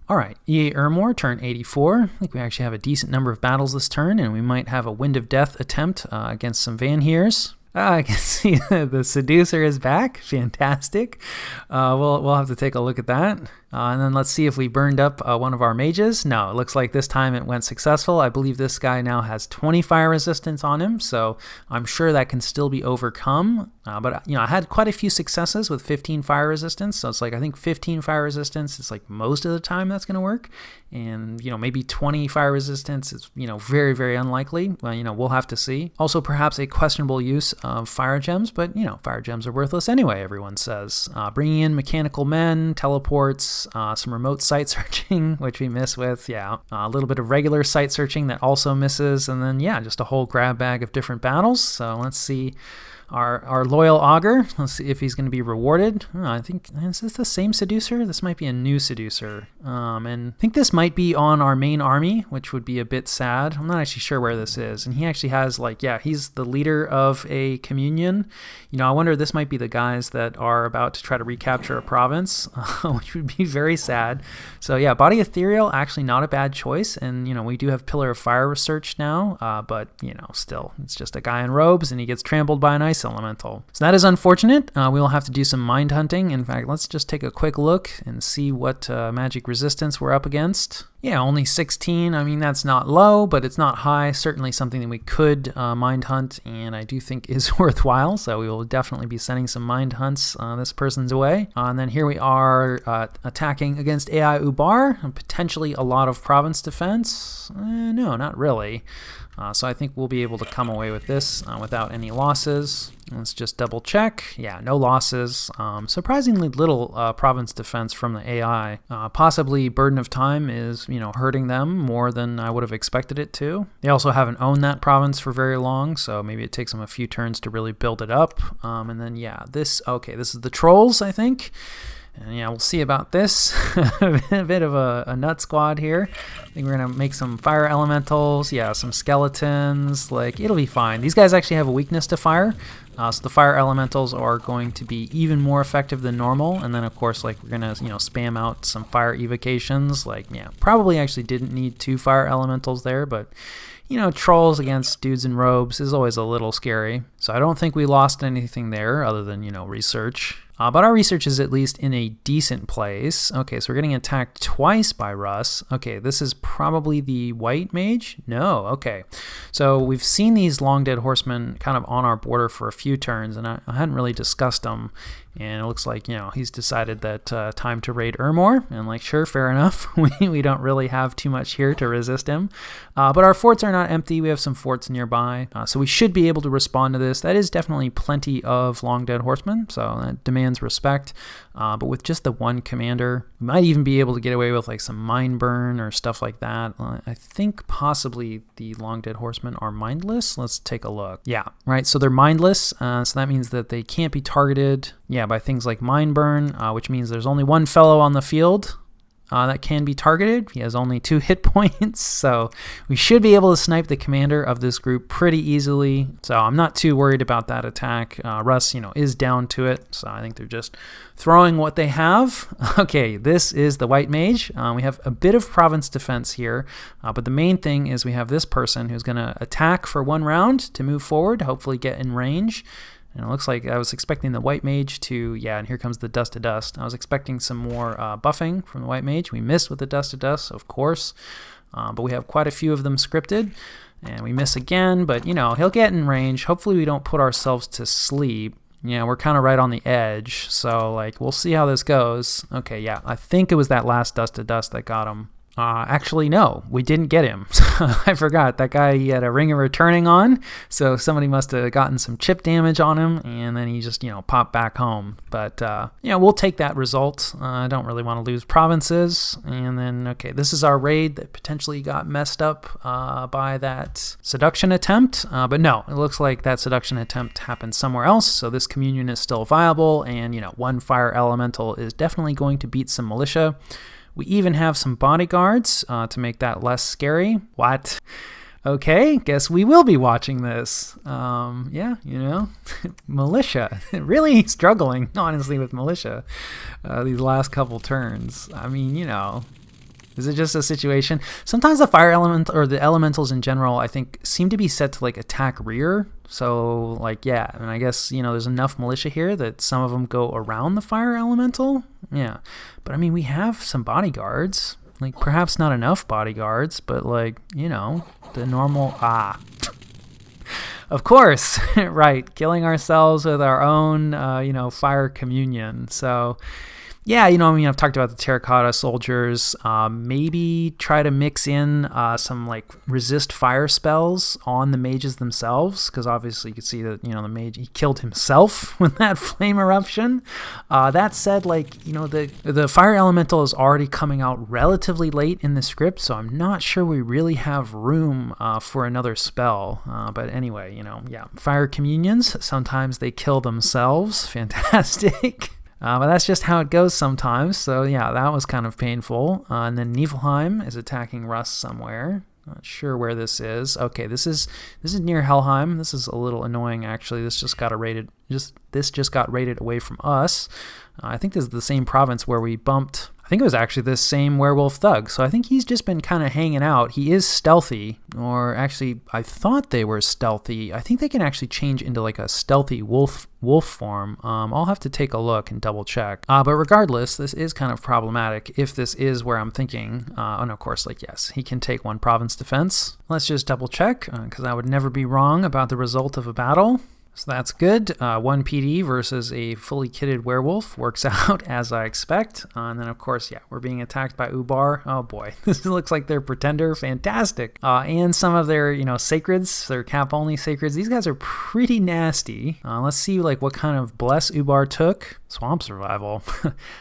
All right, EA Ermor, turn 84. I think we actually have a decent number of battles this turn, and we might have a Wind of Death attempt against some Vanheers. I can see the Seducer is back. Fantastic. We'll have to take a look at that. And then let's see if we burned up one of our mages. No, it looks like this time it went successful. I believe this guy now has 20 fire resistance on him, so I'm sure that can still be overcome. But I had quite a few successes with 15 fire resistance, so it's like I think 15 fire resistance is like most of the time that's going to work. And maybe 20 fire resistance is very, very unlikely. We'll have to see. Also, perhaps a questionable use of fire gems, but fire gems are worthless anyway, everyone says. Bringing in mechanical men, teleports, some remote site searching, which we miss with, a little bit of regular site searching that also misses, and then just a whole grab bag of different battles. So let's see our loyal augur. Let's see if he's going to be rewarded. I think, is this the same Seducer? This might be a new Seducer. And I think this might be on our main army, which would be a bit sad. I'm not actually sure where this is. And he actually has he's the leader of a communion. I wonder this might be the guys that are about to try to recapture a province, which would be very sad. So Body Ethereal, actually not a bad choice. And, we do have Pillar of Fire research now, but, still, it's just a guy in robes and he gets trampled by an ice elemental. So that is unfortunate. We will have to do some mind hunting. In fact, let's just take a quick look and see what magic resistance we're up against. Only 16. I mean, that's not low, but it's not high. Certainly something that we could mind hunt, and I do think is worthwhile. So we will definitely be sending some mind hunts this person's way. And then here we are attacking against AI Ubar, and potentially a lot of province defense. No, not really. So I think we'll be able to come away with this without any losses. Let's just double check. No losses. Surprisingly little province defense from the AI. Possibly Burden of Time is, hurting them more than I would have expected it to. They also haven't owned that province for very long, so maybe it takes them a few turns to really build it up. And then, this is the trolls, I think. And we'll see about this. A bit of a nut squad here. I think we're going to make some fire elementals. Some skeletons. It'll be fine. These guys actually have a weakness to fire. So the fire elementals are going to be even more effective than normal. And then, of course, we're going to, spam out some fire evocations. Probably actually didn't need 2 fire elementals there, but trolls against dudes in robes is always a little scary. So I don't think we lost anything there other than, research. But our research is at least in a decent place. Okay, so we're getting attacked twice by Russ. Okay, this is probably the white mage? No, okay. So we've seen these long dead horsemen kind of on our border for a few turns, and I hadn't really discussed them. And it looks like, he's decided that time to raid Ermor. And sure, fair enough. we don't really have too much here to resist him. But our forts are not empty. We have some forts nearby. So we should be able to respond to this. That is definitely plenty of long dead horsemen. So that demands respect. But with just the one commander, we might even be able to get away with some mind burn or stuff like that. I think possibly the long dead horsemen are mindless. Let's take a look. Right. So they're mindless. So that means that they can't be targeted. By things like mind burn, which means there's only one fellow on the field that can be targeted. He has only 2 hit points, so we should be able to snipe the commander of this group pretty easily. So I'm not too worried about that attack. Russ, is down to it, so I think they're just throwing what they have. Okay, this is the white mage. We have a bit of province defense here, but the main thing is we have this person who's going to attack for 1 round to move forward, hopefully get in range. And it looks like I was expecting the white mage to, and here comes the dust to dust. I was expecting some more buffing from the white mage. We missed with the dust to dust, of course, but we have quite a few of them scripted. And we miss again, but, he'll get in range. Hopefully we don't put ourselves to sleep. We're kind of right on the edge, so, we'll see how this goes. Okay, I think it was that last dust to dust that got him. Actually, no, we didn't get him. I forgot. That guy, he had a Ring of Returning on, so somebody must have gotten some chip damage on him, and then he just, popped back home. But, we'll take that result. I don't really want to lose provinces. And then, okay, this is our raid that potentially got messed up by that seduction attempt. But no, it looks like that seduction attempt happened somewhere else, so this communion is still viable, and, 1 fire elemental is definitely going to beat some militia. We even have some bodyguards to make that less scary. What? Okay, guess we will be watching this. Militia. Really struggling, honestly, with militia these last couple turns. I mean, Is it just a situation? Sometimes the fire element or the elementals in general, I think, seem to be set to like attack rear. So like, yeah, and I guess, there's enough militia here that some of them go around the fire elemental. Yeah. But I mean, we have some bodyguards, like perhaps not enough bodyguards, but like, the normal, of course, right. Killing ourselves with our own, fire communion. So, yeah, I've talked about the terracotta soldiers. Maybe try to mix in some like resist fire spells on the mages themselves, because obviously you can see that the mage, he killed himself with that flame eruption. That said, like the fire elemental is already coming out relatively late in the script, so I'm not sure we really have room for another spell. But anyway, yeah, fire communions. Sometimes they kill themselves. Fantastic. But that's just how it goes sometimes. So yeah, that was kind of painful. And then Niflheim is attacking Russ somewhere. Not sure where this is. Okay, this is near Helheim. This is a little annoying actually. This just got raided away from us. I think this is the same province where we bumped. I think it was actually this same werewolf thug. So I think he's just been kind of hanging out. He is stealthy, or actually I thought they were stealthy. I think they can actually change into like a stealthy wolf form. I'll have to take a look and double check. But regardless, this is kind of problematic if this is where I'm thinking. And of course, like, yes, he can take one province defense. Let's just double check, because I would never be wrong about the result of a battle. So that's good. 1 PD versus a fully kitted werewolf works out as I expect. And then, of course, yeah, we're being attacked by Ubar. Oh, boy. This looks like their pretender. Fantastic. And some of their, sacreds, their cap-only sacreds. These guys are pretty nasty. Let's see, like, what kind of bless Ubar took. Swamp survival.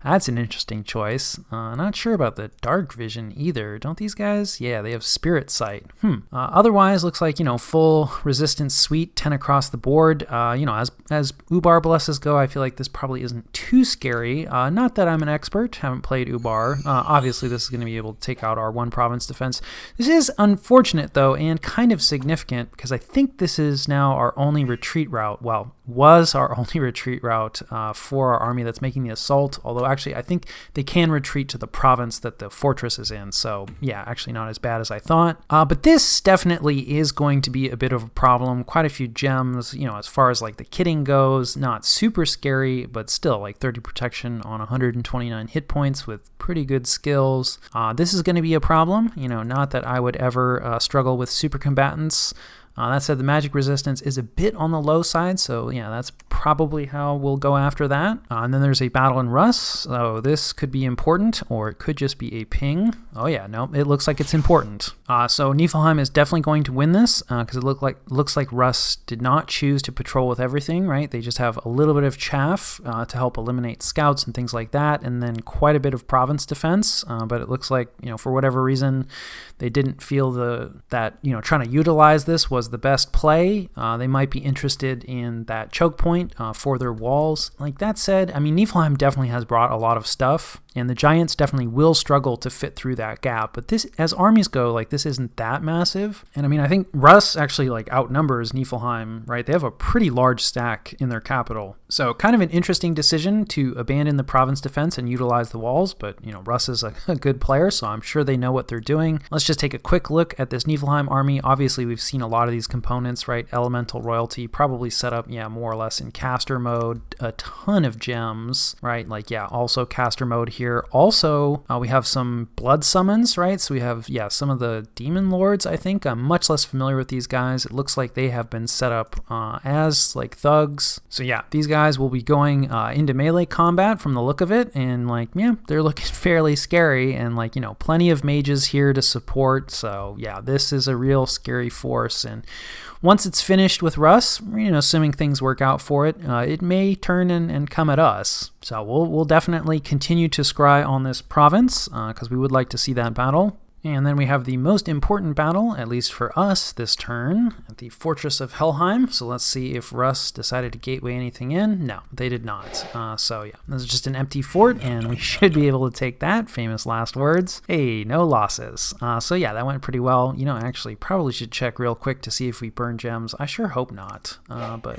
That's an interesting choice. Not sure about the dark vision either. Don't these guys? Yeah, they have spirit sight. Otherwise, looks like, full resistance suite, 10 across the board. As Ubar blesses go, I feel like this probably isn't too scary. Not that I'm an expert, haven't played Ubar. Obviously, this is going to be able to take out our one province defense. This is unfortunate, though, and kind of significant, because I think this is now our only retreat route. Well, was our only retreat route for our army that's making the assault, although actually I think they can retreat to the province that the fortress is in, so yeah, actually not as bad as I thought. But this definitely is going to be a bit of a problem. Quite a few gems, as far as like the kitting goes, not super scary, but still like 30 protection on 129 hit points with pretty good skills. This is going to be a problem, not that I would ever struggle with super combatants. That said, the magic resistance is a bit on the low side, so yeah, that's probably how we'll go after that. And then there's a battle in Russ, so this could be important, or it could just be a ping. Oh yeah, no, it looks like it's important. So Niflheim is definitely going to win this, because it looks like Russ did not choose to patrol with everything, right? They just have a little bit of chaff to help eliminate scouts and things like that, and then quite a bit of province defense, but it looks like, for whatever reason, they didn't feel that trying to utilize this was the best play. They might be interested in that choke point for their walls. Like that said, I mean, Niflheim definitely has brought a lot of stuff, and the giants definitely will struggle to fit through that gap. But this, as armies go, like this isn't that massive. And I mean, I think Russ actually like outnumbers Niflheim, right? They have a pretty large stack in their capital. So kind of an interesting decision to abandon the province defense and utilize the walls. But, Russ is a good player, so I'm sure they know what they're doing. Let's just take a quick look at this Niflheim army. Obviously, we've seen a lot of these components, right? Elemental royalty probably set up, yeah, more or less in caster mode. A ton of gems, right? Like, yeah, also caster mode here. Also, we have some blood summons, right? So we have, yeah, some of the demon lords, I think. I'm much less familiar with these guys. It looks like they have been set up as like thugs. So yeah, these guys will be going into melee combat from the look of it. And like, yeah, they're looking fairly scary, and like, plenty of mages here to support. So yeah, this is a real scary force. And once it's finished with Russ, assuming things work out for it, it may turn and come at us. So we'll definitely continue to scry on this province, because we would like to see that battle. And then we have the most important battle, at least for us this turn, at the Fortress of Helheim. So let's see if Russ decided to gateway anything in. No, they did not. So yeah, this is just an empty fort, and we should be able to take that. Famous last words. Hey, no losses. So yeah, that went pretty well. Actually, probably should check real quick to see if we burn gems. I sure hope not. But,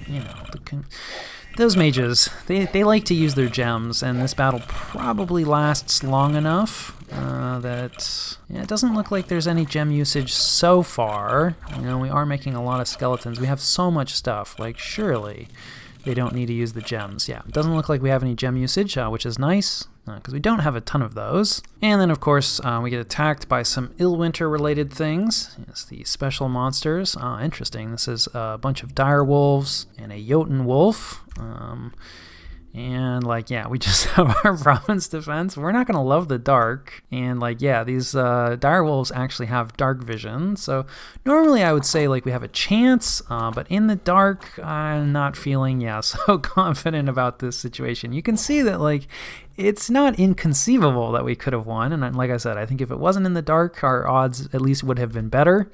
Those mages, they like to use their gems, and this battle probably lasts long enough that it doesn't look like there's any gem usage so far. You know, we are making a lot of skeletons. We have so much stuff. Like, surely they don't need to use the gems. Yeah, it doesn't look like we have any gem usage, which is nice, because we don't have a ton of those. And then, of course, we get attacked by some Illwinter-related things. It's the special monsters. Interesting. This is a bunch of dire wolves and a Jotun wolf. And, like, yeah, we just have our province defense. We're not going to love the dark. And, like, yeah, these dire wolves actually have dark vision. So normally I would say, like, we have a chance. But in the dark, I'm not feeling, so confident about this situation. You can see that, like, it's not inconceivable that we could have won. And like I said, I think if it wasn't in the dark, our odds at least would have been better.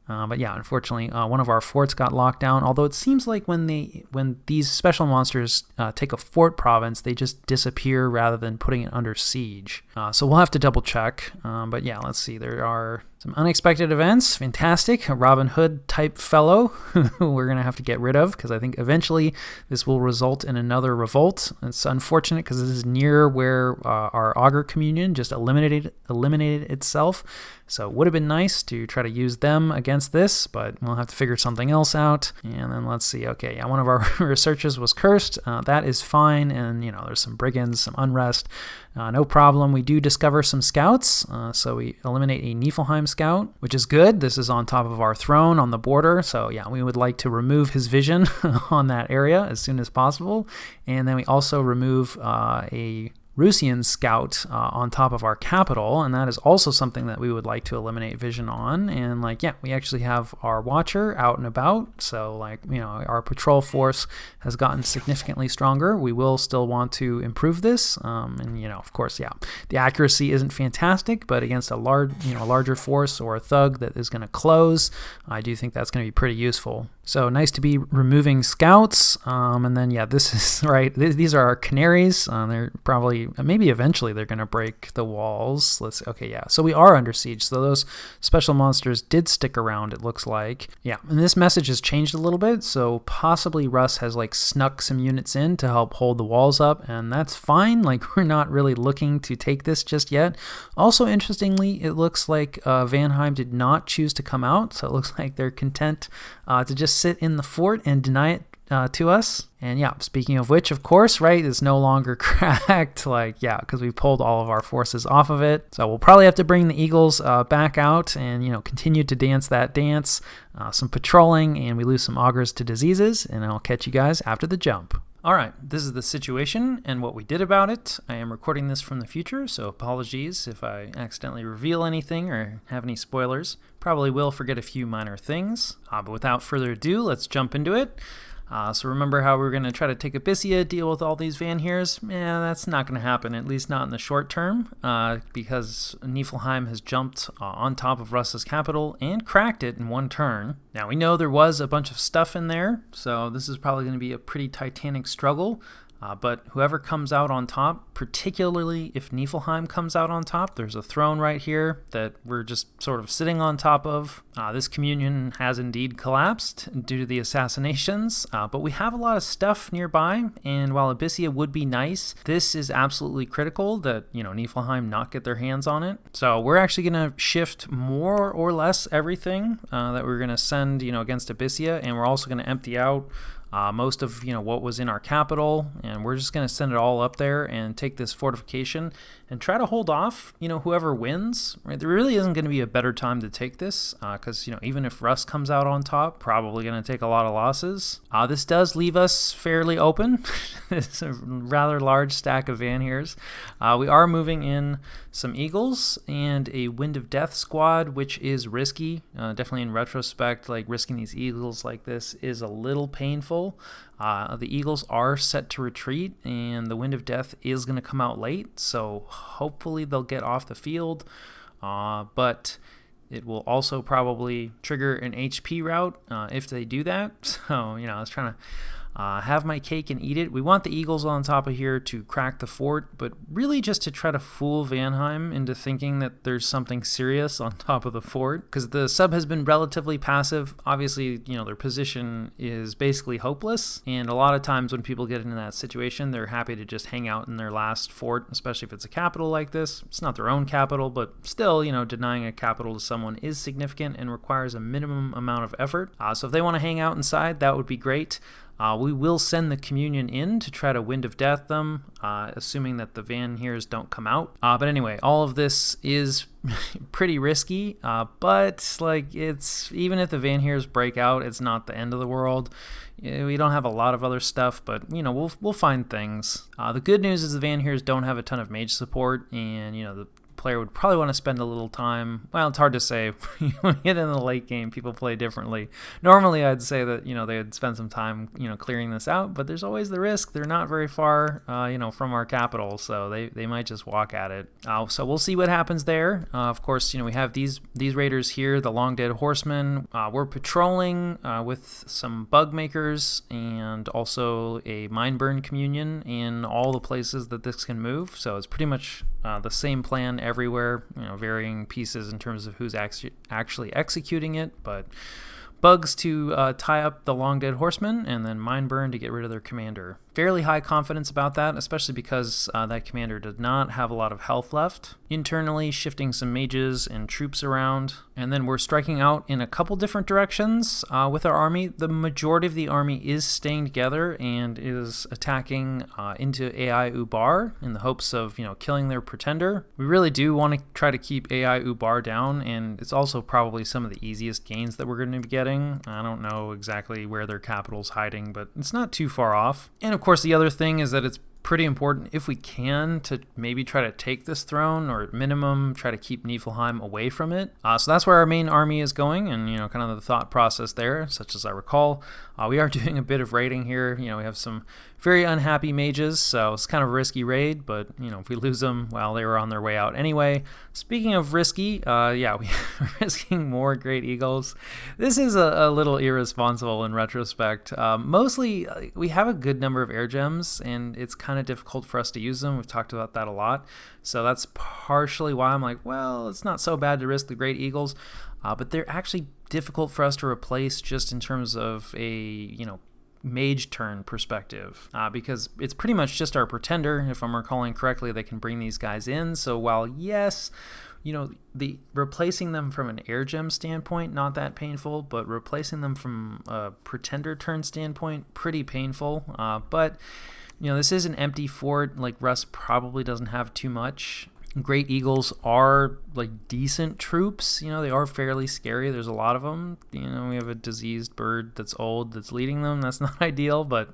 But yeah, unfortunately, one of our forts got locked down. Although it seems like when these special monsters take a fort province, they just disappear rather than putting it under siege. So we'll have to double check. But yeah, let's see. There are some unexpected events. Fantastic. A Robin Hood type fellow who we're going to have to get rid of, because I think eventually this will result in another revolt. It's unfortunate because this is near where our Augur Communion just eliminated itself. So it would have been nice to try to use them against this, but we'll have to figure something else out. And then let's see. Okay, yeah, one of our researchers was cursed. That is fine. And, you know, there's some brigands, some unrest. No problem. We do discover some scouts. So we eliminate a Niflheim scout, which is good. This is on top of our throne on the border. So yeah, we would like to remove his vision on that area as soon as possible. And then we also remove a Rusian scout on top of our capital, and that is also something that we would like to eliminate vision on. And like, yeah, we actually have our watcher out and about, so like, you know, our patrol force has gotten significantly stronger. We will still want to improve this, and you know, of course, yeah, the accuracy isn't fantastic, but against a larger force or a thug that is going to close, I do think that's going to be pretty useful. So nice to be removing scouts, and then yeah, this is right. These are our canaries. They're probably, maybe eventually they're going to break the walls. Okay, yeah. So we are under siege. So those special monsters did stick around, it looks like. Yeah, and this message has changed a little bit. So possibly Russ has like snuck some units in to help hold the walls up, and that's fine. Like, we're not really looking to take this just yet. Also, interestingly, it looks like Vanheim did not choose to come out. So it looks like they're content to just sit in the fort and deny it to us. And yeah, speaking of which, of course, right, it's no longer cracked, like, yeah, because we pulled all of our forces off of it. So we'll probably have to bring the Eagles back out and, you know, continue to dance that dance, some patrolling, and we lose some augurs to diseases, and I'll catch you guys after the jump. All right, this is the situation and what we did about it. I am recording this from the future, so apologies if I accidentally reveal anything or have any spoilers. Probably will forget a few minor things, but without further ado, let's jump into it. So remember how we were going to try to take Abysia, deal with all these Vanheers? That's not going to happen, at least not in the short term, because Niflheim has jumped on top of Russ's capital and cracked it in one turn. Now, we know there was a bunch of stuff in there, so this is probably going to be a pretty titanic struggle. But whoever comes out on top, particularly if Niflheim comes out on top, there's a throne right here that we're just sort of sitting on top of. This communion has indeed collapsed due to the assassinations, but we have a lot of stuff nearby, and while Abysia would be nice, this is absolutely critical that, you know, Niflheim not get their hands on it. So we're actually going to shift more or less everything that we're going to send, you know, against Abysia, and we're also going to empty out most of, you know, what was in our capital, and we're just going to send it all up there and take this fortification and try to hold off, you know, whoever wins. Right? There really isn't going to be a better time to take this because, you know, even if Russ comes out on top, probably going to take a lot of losses. This does leave us fairly open. It's a rather large stack of Vanheers. We are moving in some Eagles and a Wind of Death squad, which is risky. Definitely in retrospect, like, risking these Eagles like this is a little painful. The Eagles are set to retreat, and the Wind of Death is going to come out late, so hopefully they'll get off the field, but it will also probably trigger an HP route if they do that. So, you know, I was trying to have my cake and eat it. We want the Eagles on top of here to crack the fort, but really just to try to fool Vanheim into thinking that there's something serious on top of the fort, because the sub has been relatively passive. Obviously, their position is basically hopeless, and a lot of times when people get into that situation, they're happy to just hang out in their last fort, especially if it's a capital like this. It's not their own capital, but still, denying a capital to someone is significant and requires a minimum amount of effort. So if they want to hang out inside, that would be great. We will send the communion in to try to Wind of Death them, assuming that the Vanheers don't come out. But anyway, all of this is pretty risky, but it's even if the Vanheers break out, it's not the end of the world. We don't have a lot of other stuff, but we'll find things. The good news is the Vanheers don't have a ton of mage support, and the player would probably want to spend a little time. Well, it's hard to say. When you get in the late game, people play differently. Normally, I'd say that they would spend some time clearing this out, but there's always the risk. They're not very far from our capital, so they might just walk at it. So we'll see what happens there. Of course, we have these raiders here, the Long Dead Horsemen. We're patrolling with some bug makers and also a mine burn communion in all the places that this can move. So it's pretty much the same plan everywhere, varying pieces in terms of who's actually executing it, but bugs to tie up the Long Dead Horsemen, and then mine burn to get rid of their commander. Fairly high confidence about that, especially because that commander did not have a lot of health left. Internally, shifting some mages and troops around, and then we're striking out in a couple different directions with our army. The majority of the army is staying together and is attacking into AI Ubar in the hopes of killing their pretender. We really do want to try to keep AI Ubar down, and it's also probably some of the easiest gains that we're going to be getting. I don't know exactly where their capital's hiding, but it's not too far off. And of course, the other thing is that it's pretty important, if we can, to maybe try to take this throne, or at minimum try to keep Niflheim away from it. So that's where our main army is going, and kind of the thought process there, such as I recall. We are doing a bit of raiding here. We have some very unhappy mages, so it's kind of a risky raid, but if we lose them, well, they were on their way out anyway. Speaking of risky, yeah, we are risking more Great Eagles. This is a little irresponsible in retrospect. Mostly, we have a good number of air gems, and it's kind of difficult for us to use them. We've talked about that a lot, so that's partially why I'm like, well, it's not so bad to risk the Great Eagles, but they're actually difficult for us to replace just in terms of a mage turn perspective, because it's pretty much just our pretender. If I'm recalling correctly, they can bring these guys in. So while yes, the replacing them from an air gem standpoint, not that painful, but replacing them from a pretender turn standpoint, pretty painful. But this is an empty fort. Russ probably doesn't have too much. Great Eagles are decent troops. They are fairly scary. There's a lot of them. We have a diseased bird that's old that's leading them. That's not ideal, but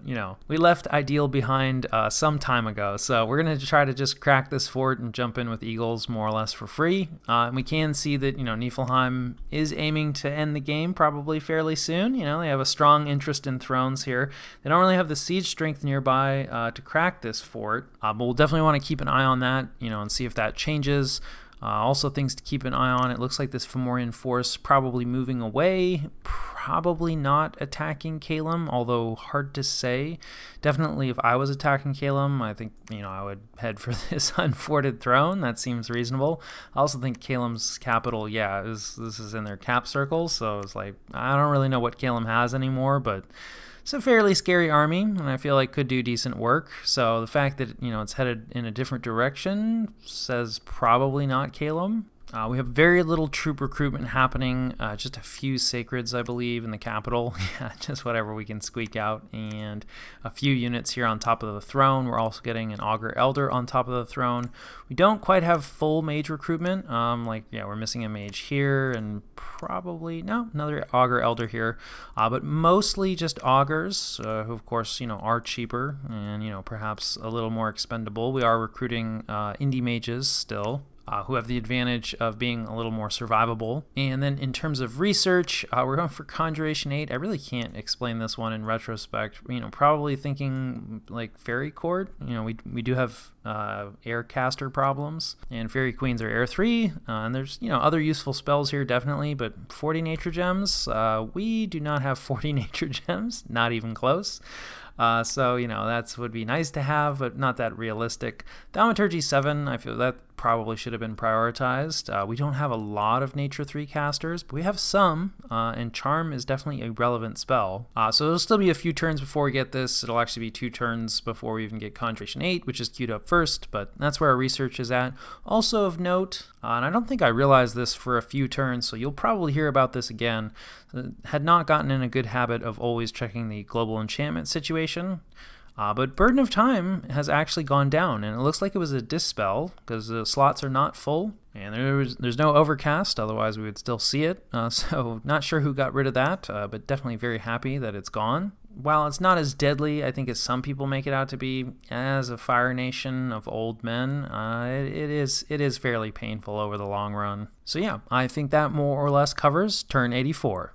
we left ideal behind some time ago. So we're going to try to just crack this fort and jump in with Eagles more or less for free. And we can see that Niflheim is aiming to end the game probably fairly soon. They have a strong interest in thrones here. They don't really have the siege strength nearby to crack this fort, but we'll definitely want to keep an eye on that, and see if that changes. Also things to keep an eye on. It looks like this Fomorian force probably moving away, probably not attacking Calum, although hard to say. Definitely if I was attacking Calum, I think I would head for this unforted throne. That seems reasonable. I also think Calum's capital, this is in their cap circle, so it's I don't really know what Calum has anymore, but it's a fairly scary army, and I feel like could do decent work. So the fact that it's headed in a different direction says probably not Calum. We have very little troop recruitment happening, just a few sacreds, I believe, in the capital. Just whatever we can squeak out, and a few units here on top of the throne. We're also getting an Augur Elder on top of the throne. We don't quite have full mage recruitment. We're missing a mage here, and probably, another Augur Elder here, but mostly just Augurs, who of course, are cheaper and, perhaps a little more expendable. We are recruiting indie mages still. who have the advantage of being a little more survivable. And then in terms of research, we're going for Conjuration 8. I really can't explain this one in retrospect. Probably thinking like Fairy Court. We do have air caster problems, and Fairy Queens are air 3, and there's other useful spells here definitely, but 40 nature gems, we do not have 40 nature gems, not even close. So that would be nice to have, but not that realistic. Thaumaturgy 7, I feel that probably should have been prioritized. We don't have a lot of Nature 3 casters, but we have some, and Charm is definitely a relevant spell. So there'll still be a few turns before we get this. It'll actually be 2 turns before we even get Conjuration 8, which is queued up first, but that's where our research is at. Also of note, and I don't think I realized this for a few turns, so you'll probably hear about this again, had not gotten in a good habit of always checking the global enchantment situation. But Burden of Time has actually gone down, and it looks like it was a dispel because the slots are not full, and there's no overcast, otherwise we would still see it. So not sure who got rid of that, but definitely very happy that it's gone. While it's not as deadly, I think, as some people make it out to be, as a Fire Nation of old men, it is fairly painful over the long run. So yeah, I think that more or less covers turn 84.